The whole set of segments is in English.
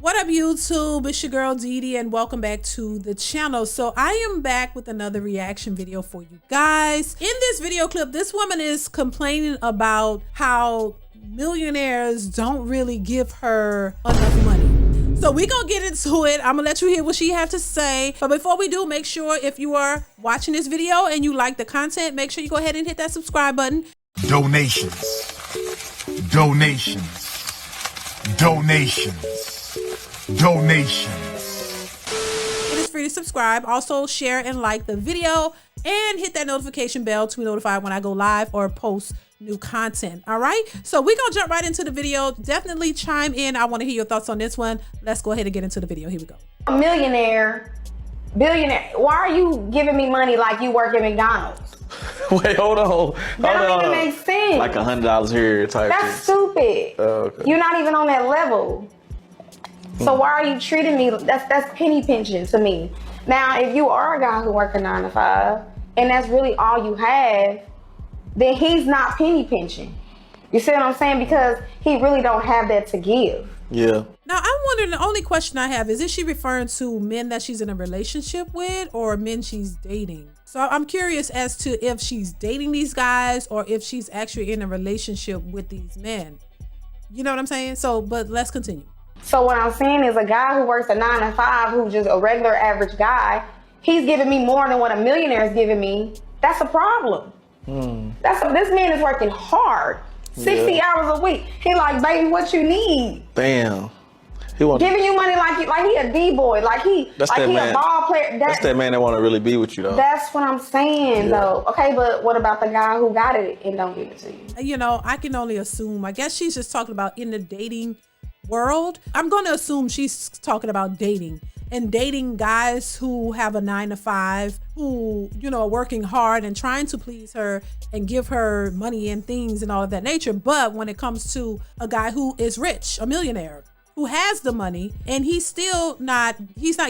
What up, YouTube? It's your girl DeeDee and welcome back to the channel. So I am back with another reaction video for you guys. In this video clip, this woman is complaining about how millionaires don't really give her enough money. So we're gonna get into it. I'm gonna let you hear what she have to say. But before we do, make sure if you are watching this video and you like the content, make sure you go ahead and hit that subscribe button. Donations. It is free to subscribe. Also share and like the video and hit that notification bell to be notified when I go live or post new content. All right, so we're gonna jump right into the video. Definitely chime in. I want to hear your thoughts on this one. Let's go ahead and get into the video. Here we go. A millionaire, billionaire, why are you giving me money like you work at McDonald's? Wait, hold on. That don't even make sense. Like $100 here type That's thing. stupid. Okay. You're not even on that level. So why are you treating me? That's penny pinching to me. Now, if you are a guy who works a 9 to 5 and that's really all you have, then he's not penny pinching. You see what I'm saying? Because he really don't have that to give. Yeah. Now I'm wondering, the only question I have is she referring to men that she's in a relationship with or men she's dating? So I'm curious as to if she's dating these guys or if she's actually in a relationship with these men. You know what I'm saying? So, but let's continue. So what I'm saying is a guy who works a 9 to 5, who's just a regular average guy, he's giving me more than what a millionaire is giving me. That's a problem. This man is working hard, 60 hours a week. He like, baby, what you need? Damn. He want giving you money like he a D-boy, like he a ball player. That's that man that want to really be with you, though. That's what I'm saying, though. Okay, but what about the guy who got it and don't give it to you? You know, I can only assume. I guess she's just talking about in the dating world. I'm going to assume she's talking about dating and dating guys who have a 9 to 5, who, you know, are working hard and trying to please her and give her money and things and all of that nature. But when it comes to a guy who is rich, a millionaire, who has the money, and he's not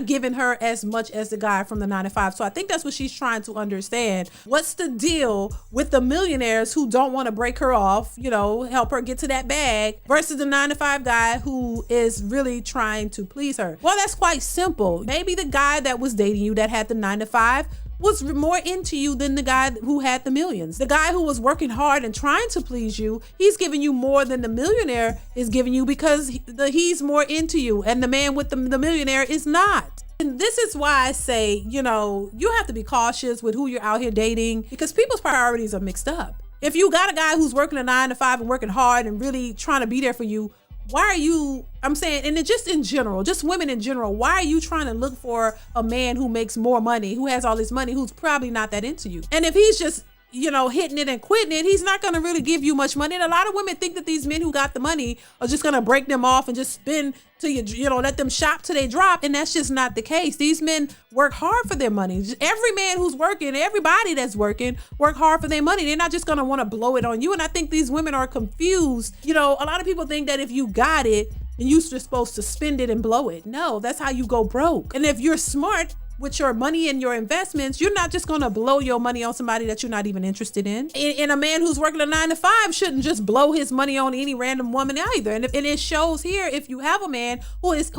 giving her as much as the guy from the 9 to 5. So I think that's what she's trying to understand. What's the deal with the millionaires who don't want to break her off, you know, help her get to that bag, versus the 9 to 5 guy who is really trying to please her? Well, that's quite simple. Maybe the guy that was dating you that had the 9 to 5 was more into you than the guy who had the millions. The guy who was working hard and trying to please you, he's giving you more than the millionaire is giving you because he's more into you, and the man with the millionaire is not. And this is why I say, you know, you have to be cautious with who you're out here dating because people's priorities are mixed up. If you got a guy who's working a 9 to 5 and working hard and really trying to be there for you, why are you, I'm saying, and just in general, just women in general, why are you trying to look for a man who makes more money, who has all this money, who's probably not that into you? And if he's just, you know, hitting it and quitting it, he's not going to really give you much money. And a lot of women think that these men who got the money are just going to break them off and just spend till you know, let them shop till they drop. And that's just not the case. These men work hard for their money. Every man who's working, everybody that's working, work hard for their money. They're not just going to want to blow it on you. And I think these women are confused. You know, a lot of people think that if you got it, then you're just supposed to spend it and blow it. No, that's how you go broke. And if you're smart with your money and your investments, you're not just gonna blow your money on somebody that you're not even interested in. And a man who's working a 9 to 5 shouldn't just blow his money on any random woman either. And it shows here, if you have a man who is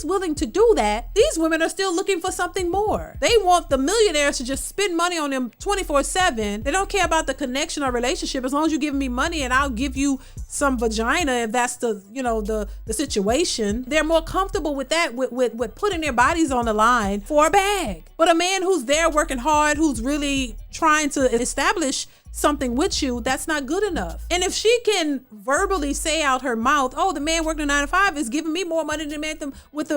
willing to do that, these women are still looking for something more. They want the millionaires to just spend money on them 24/7. They don't care about the connection or relationship. As long as you give me money and I'll give you some vagina, if that's the, you know, the situation. They're more comfortable with that, with putting their bodies on the line for a bag. But a man who's there working hard, who's really trying to establish something with you, that's not good enough. And if she can verbally say out her mouth, oh, the man working a 9 to 5 is giving me more money than the man with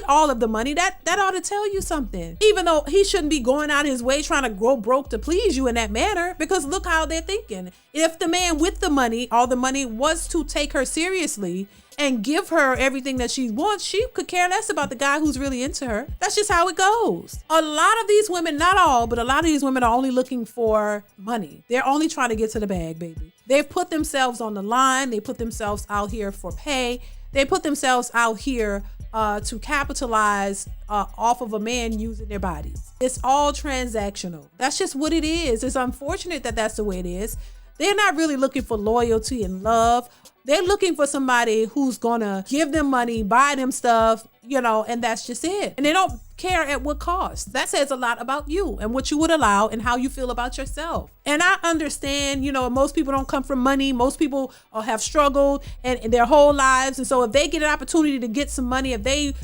all of the money, that ought to tell you something. Even though he shouldn't be going out his way trying to go broke to please you in that manner, because look how they're thinking. If the man with the money, all the money, was to take her seriously and give her everything that she wants, she could care less about the guy who's really into her. That's just how it goes. A lot of these women, not all, but a lot of these women are only looking for money. They're only trying to get to the bag, baby. They've put themselves on the line. They put themselves out here for pay. They put themselves out here to capitalize off of a man using their bodies. It's all transactional. That's just what it is. It's unfortunate that that's the way it is. They're not really looking for loyalty and love. They're looking for somebody who's gonna give them money, buy them stuff, and that's just it. And they don't care at what cost. That says a lot about you and what you would allow and how you feel about yourself. And I understand, most people don't come from money. Most people have struggled and their whole lives. And so if they get an opportunity to get some money, if they,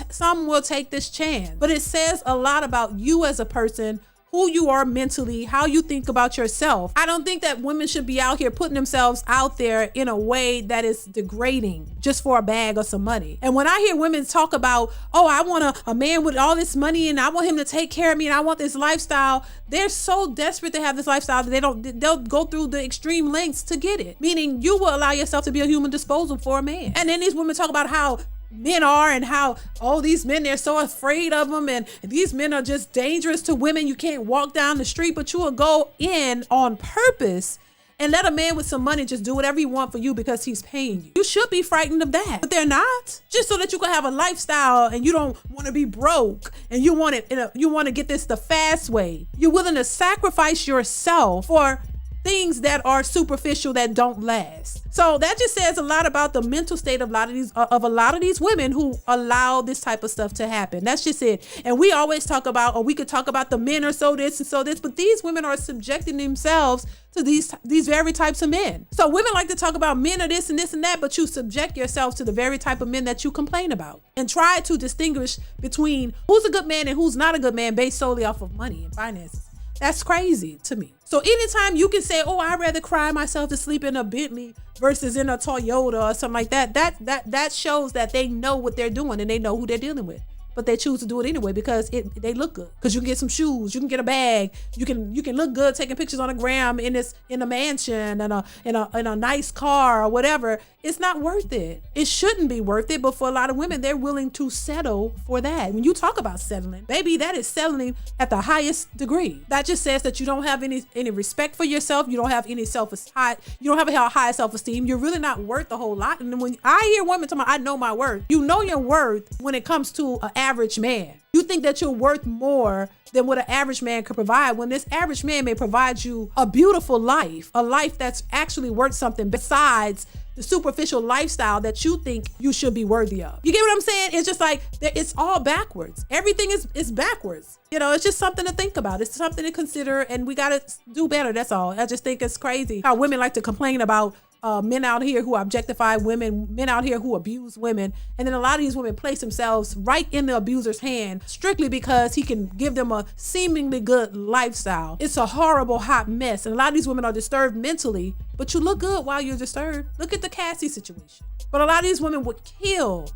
some will take this chance. But it says a lot about you as a person, who you are mentally, how you think about yourself. I don't think that women should be out here putting themselves out there in a way that is degrading just for a bag or some money. And when I hear women talk about, oh, I want a man with all this money and I want him to take care of me and I want this lifestyle, they're so desperate to have this lifestyle that they'll go through the extreme lengths to get it. Meaning you will allow yourself to be a human disposal for a man. And then these women talk about how men are and how, these men, they're so afraid of them and these men are just dangerous to women. You can't walk down the street, but you will go in on purpose and let a man with some money just do whatever he wants for you because he's paying you. You should be frightened of that, but they're not. Just so that you can have a lifestyle and you don't want to be broke and you want to get this the fast way. You're willing to sacrifice yourself for things that are superficial that don't last. So that just says a lot about the mental state of a lot of these women who allow this type of stuff to happen. That's just it. And we always talk about, or we could talk about the men are so this and so this, but these women are subjecting themselves to these very types of men. So women like to talk about men are this and this and that, but you subject yourself to the very type of men that you complain about and try to distinguish between who's a good man and who's not a good man based solely off of money and finances. That's crazy to me. So anytime you can say, oh, I'd rather cry myself to sleep in a Bentley versus in a Toyota or something like that, that shows that they know what they're doing and they know who they're dealing with. But they choose to do it anyway because they look good. Because you can get some shoes, you can get a bag, you can look good taking pictures on a gram in a mansion and a nice car or whatever. It's not worth it. It shouldn't be worth it, but for a lot of women, they're willing to settle for that. When you talk about settling, baby, that is settling at the highest degree. That just says that you don't have any respect for yourself. You don't have any you don't have a high self-esteem. You're really not worth a whole lot. And when I hear women talking about, I know my worth, you know your worth when it comes to an average man. You think that you're worth more than what an average man could provide when this average man may provide you a beautiful life, a life that's actually worth something besides the superficial lifestyle that you think you should be worthy of. You get what I'm saying? It's just like, it's all backwards. Everything is backwards. It's just something to think about. It's something to consider and we got to do better. That's all. I just think it's crazy how women like to complain about men out here who objectify women, men out here who abuse women. And then a lot of these women place themselves right in the abuser's hand strictly because he can give them a seemingly good lifestyle. It's a horrible, hot mess. And a lot of these women are disturbed mentally, but you look good while you're disturbed. Look at the Cassie situation. But a lot of these women would kill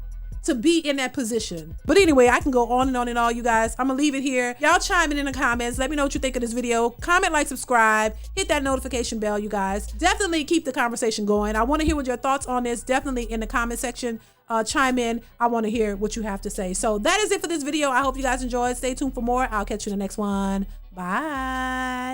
to be in that position. But anyway, I can go on and on, you guys. I'm gonna leave it here. Y'all chime in the comments. Let me know what you think of this video. Comment, like, subscribe, hit that notification bell, you guys. Definitely keep the conversation going. I want to hear what your thoughts on this. Definitely in the comment section. Chime in. I want to hear what you have to say. So that is it for this video. I hope you guys enjoyed. Stay tuned for more. I'll catch you in the next one. Bye.